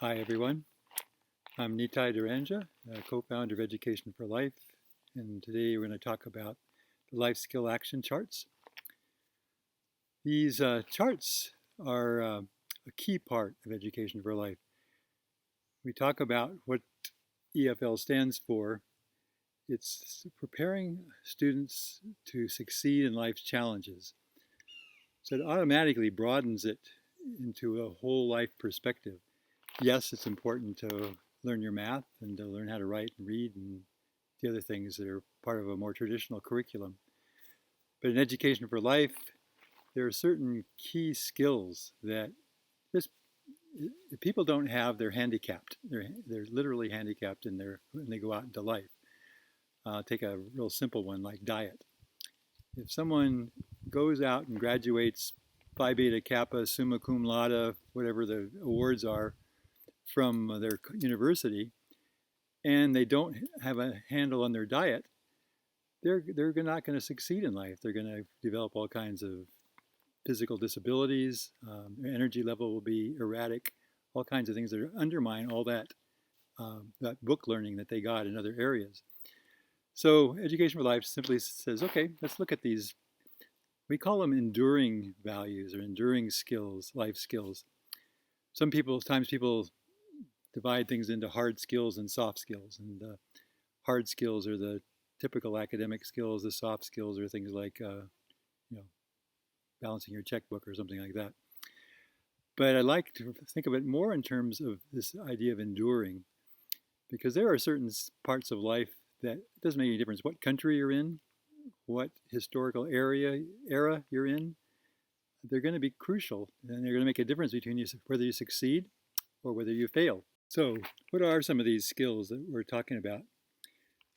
Hi everyone, I'm Nitai Duranja, co-founder of Education for Life, and today we're going to talk about the life skill action charts. These charts are a key part of Education for Life. We talk about what EFL stands for. It's preparing students to succeed in life's challenges. So it automatically broadens it into a whole life perspective. Yes, it's important to learn your math and to learn how to write and read and the other things that are part of a more traditional curriculum. But in Education for Life, there are certain key skills that just if people don't have, they're handicapped. They're literally handicapped when they go out into life. Take a real simple one like diet. If someone goes out and graduates Phi Beta Kappa, Summa Cum Laude, whatever the awards are, from their university, and they don't have a handle on their diet, they're not going to succeed in life. They're going to develop all kinds of physical disabilities. Their energy level will be erratic. All kinds of things that undermine all that book learning that they got in other areas. So Education for Life simply says, okay, let's look at these. We call them enduring values or enduring skills, life skills. Sometimes people divide things into hard skills and soft skills. And the hard skills are the typical academic skills. The soft skills are things like, balancing your checkbook or something like that. But I like to think of it more in terms of this idea of enduring, because there are certain parts of life that it doesn't make any difference what country you're in, what historical era you're in. They're going to be crucial, and they're going to make a difference between whether you succeed or whether you fail. So what are some of these skills that we're talking about?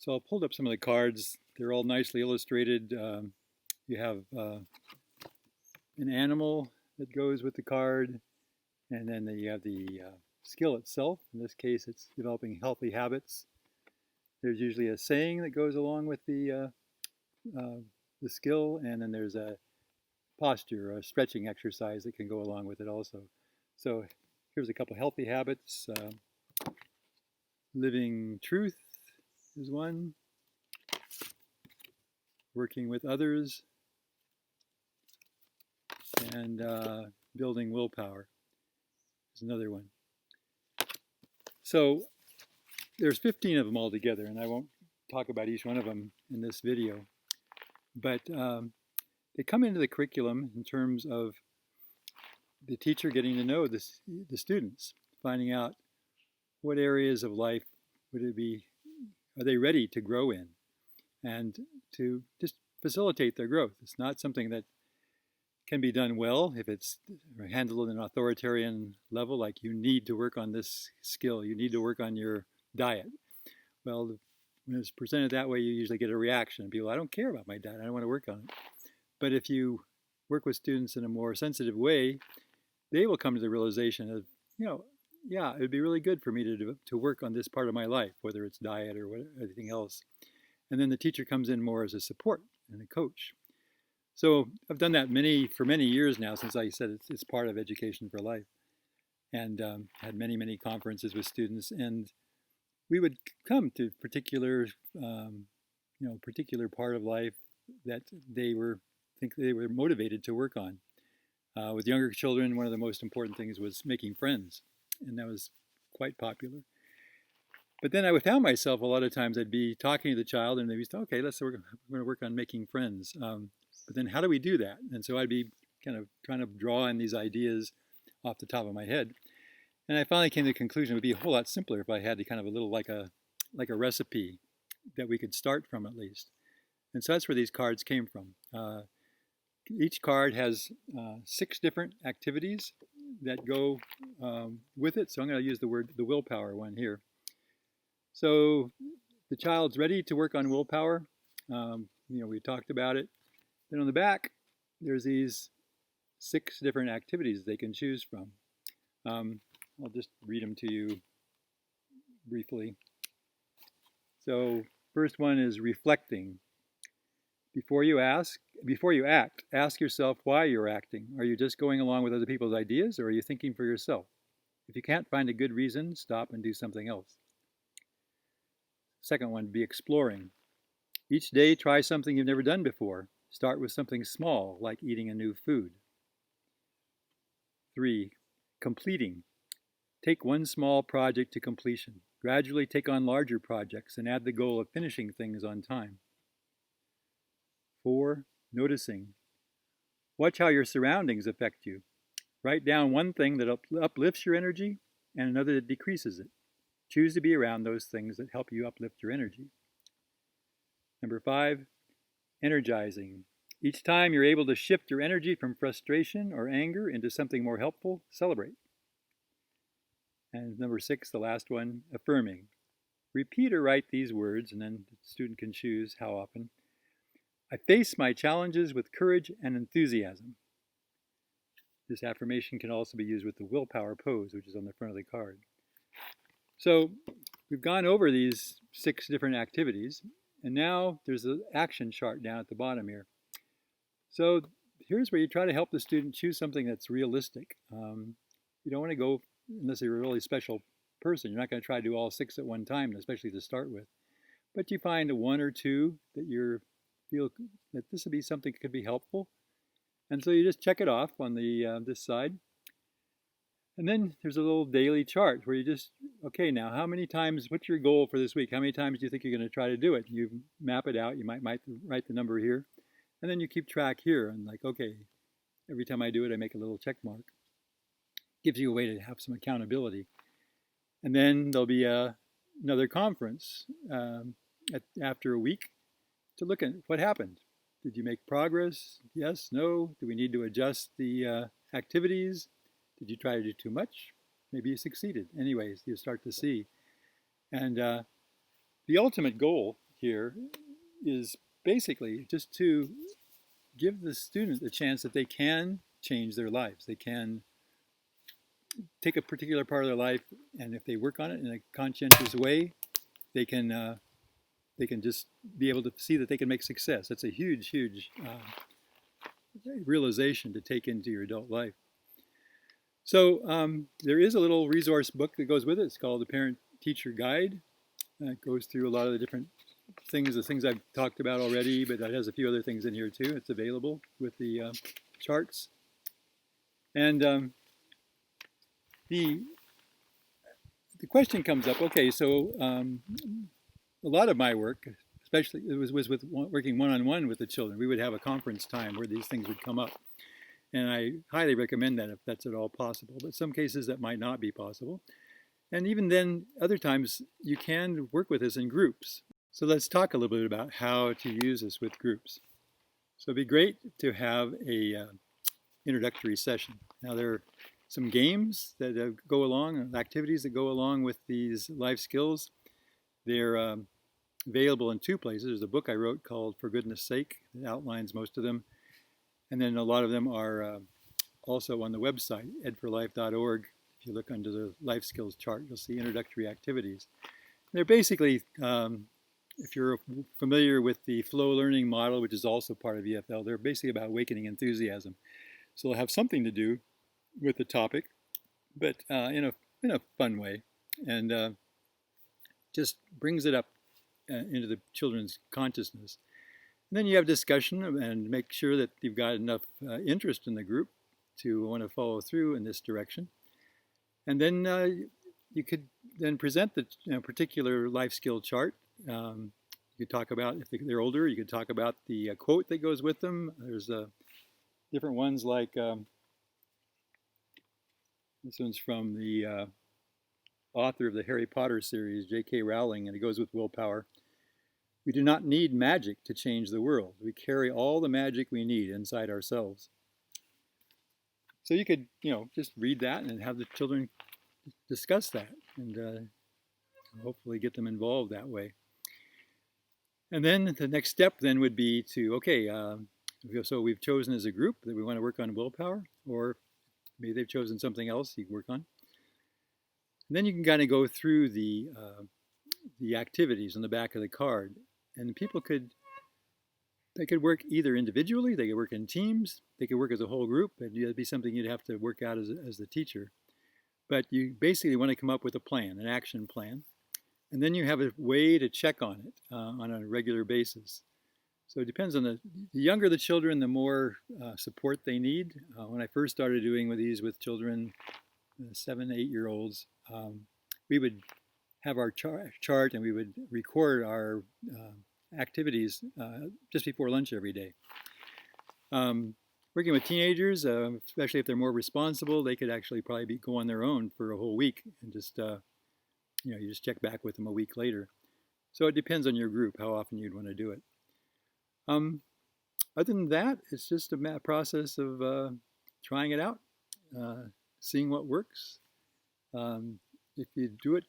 So I pulled up some of the cards. They're all nicely illustrated. You have an animal that goes with the card, and then you have the skill itself. In this case, it's developing healthy habits. There's usually a saying that goes along with the skill, and then there's a posture or a stretching exercise that can go along with it also. So here's a couple healthy habits. Living truth is one. Working with others, and building willpower is another one. So there's 15 of them all together, and I won't talk about each one of them in this video, but they come into the curriculum in terms of the teacher getting to know the students, finding out what areas of life are they ready to grow in, and to just facilitate their growth. It's not something that can be done well if it's handled at an authoritarian level, like you need to work on this skill, you need to work on your diet. Well, when it's presented that way, you usually get a reaction. People, I don't care about my diet, I don't want to work on it. But if you work with students in a more sensitive way, they will come to the realization of, yeah, it would be really good for me to work on this part of my life, whether it's diet or anything else. And then the teacher comes in more as a support and a coach. So I've done that for many years now, since I said it's part of Education for Life, and had many conferences with students, and we would come to particular part of life that they were motivated to work on. With younger children, one of the most important things was making friends, and that was quite popular. But then I found myself a lot of times I'd be talking to the child, and they'd be, okay, we're going to work on making friends. But then how do we do that? And so I'd be kind of trying to draw in these ideas off the top of my head. And I finally came to the conclusion it would be a whole lot simpler if I had kind of a little like a recipe that we could start from at least. And so that's where these cards came from. Each card has 6 different activities that go with it. So I'm going to use the willpower one here. So the child's ready to work on willpower. We talked about it. Then on the back, there's these 6 different activities they can choose from. I'll just read them to you briefly. So first one is reflecting. Before you act, ask yourself why you're acting. Are you just going along with other people's ideas, or are you thinking for yourself? If you can't find a good reason, stop and do something else. Second one, be exploring. Each day, try something you've never done before. Start with something small, like eating a new food. 3, completing. Take one small project to completion. Gradually take on larger projects and add the goal of finishing things on time. 4, noticing. Watch how your surroundings affect you. Write down one thing that uplifts your energy and another that decreases it. Choose to be around those things that help you uplift your energy. Number 5, energizing. Each time you're able to shift your energy from frustration or anger into something more helpful, celebrate. And number 6, the last one, affirming. Repeat or write these words, and then the student can choose how often. I face my challenges with courage and enthusiasm. This affirmation can also be used with the willpower pose, which is on the front of the card. So we've gone over these 6 different activities, and now there's an action chart down at the bottom here. So here's where you try to help the student choose something that's realistic. You don't want to go, unless you're a really special person, you're not going to try to do all 6 at one time, especially to start with. But you find 1 or 2 that you feel that this would be something that could be helpful. And so you just check it off on the this side. And then there's a little daily chart where you just, okay, now how many times, what's your goal for this week? How many times do you think you're going to try to do it? You map it out. You might write the number here. And then you keep track here and like, okay, every time I do it, I make a little check mark. Gives you a way to have some accountability. And then there'll be another conference after a week to look at what happened. Did you make progress? Yes, no? Do we need to adjust the activities? Did you try to do too much? Maybe you succeeded. Anyways, you start to see. And the ultimate goal here is basically just to give the student a chance that they can change their lives. They can take a particular part of their life, and if they work on it in a conscientious way, they can just be able to see that they can make success. That's a huge, huge realization to take into your adult life. So there is a little resource book that goes with it. It's called the Parent Teacher Guide. It goes through a lot of the different things, the things I've talked about already, but it has a few other things in here too. It's available with the charts. And the question comes up, okay, so a lot of my work, especially it was with working one-on-one with the children. We would have a conference time where these things would come up. And I highly recommend that if that's at all possible. But some cases that might not be possible. And even then, other times, you can work with this in groups. So let's talk a little bit about how to use this with groups. So it'd be great to have a introductory session. Now there are some games that go along, activities that go along with these life skills. They're available in 2 places. There's a book I wrote called For Goodness Sake that outlines most of them. And then a lot of them are also on the website, edforlife.org. If you look under the life skills chart, you'll see introductory activities. They're basically, if you're familiar with the flow learning model, which is also part of EFL, they're basically about awakening enthusiasm. So they'll have something to do with the topic, but in a fun way, and just brings it up into the children's consciousness. And then you have discussion and make sure that you've got enough interest in the group to want to follow through in this direction. And then you could then present the particular life skill chart. You could talk about, if they're older, you could talk about the quote that goes with them. There's different ones like, this one's from the author of the Harry Potter series, J.K. Rowling, and it goes with willpower. We do not need magic to change the world. We carry all the magic we need inside ourselves. So you could, just read that and have the children discuss that and hopefully get them involved that way. And then the next step then would be to, okay, so we've chosen as a group that we want to work on willpower, or maybe they've chosen something else you can work on. And then you can kind of go through the activities on the back of the card. And people they could work either individually, they could work in teams, they could work as a whole group. It'd be something you'd have to work out as the teacher. But you basically want to come up with a plan, an action plan, and then you have a way to check on it on a regular basis. So it depends on the younger the children, the more support they need. When I first started doing these with children, 7, 8 year olds, we would have our chart and we would record our activities just before lunch every day. Working with teenagers, especially if they're more responsible, they could actually probably go on their own for a whole week and just, you just check back with them a week later. So it depends on your group, how often you'd want to do it. Other than that, it's just a process of trying it out, seeing what works. If you do it,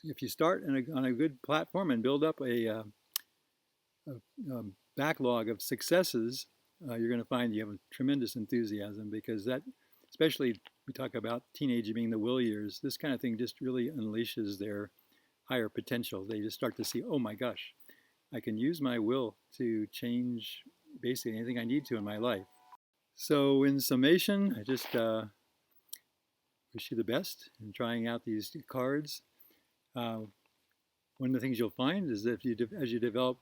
if you start on a good platform and build up a backlog of successes, you're going to find you have a tremendous enthusiasm, because that, especially we talk about teenage being the will years, this kind of thing just really unleashes their higher potential. They just start to see, oh my gosh, I can use my will to change basically anything I need to in my life. So in summation, I just wish you the best in trying out these cards. One of the things you'll find is that as you develop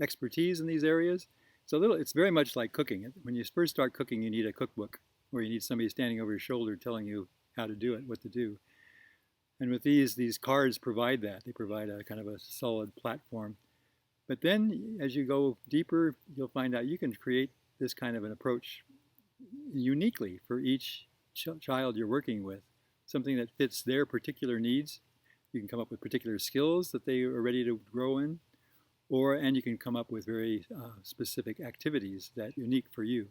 expertise in these areas, it's very much like cooking. When you first start cooking, you need a cookbook, or you need somebody standing over your shoulder telling you how to do it, what to do. And with these cards provide that. They provide a kind of a solid platform. But then as you go deeper, you'll find out you can create this kind of an approach uniquely for each child you're working with, something that fits their particular needs. You can come up with particular skills that they are ready to grow in, and you can come up with very specific activities that are unique for you.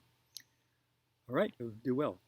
All right, do well.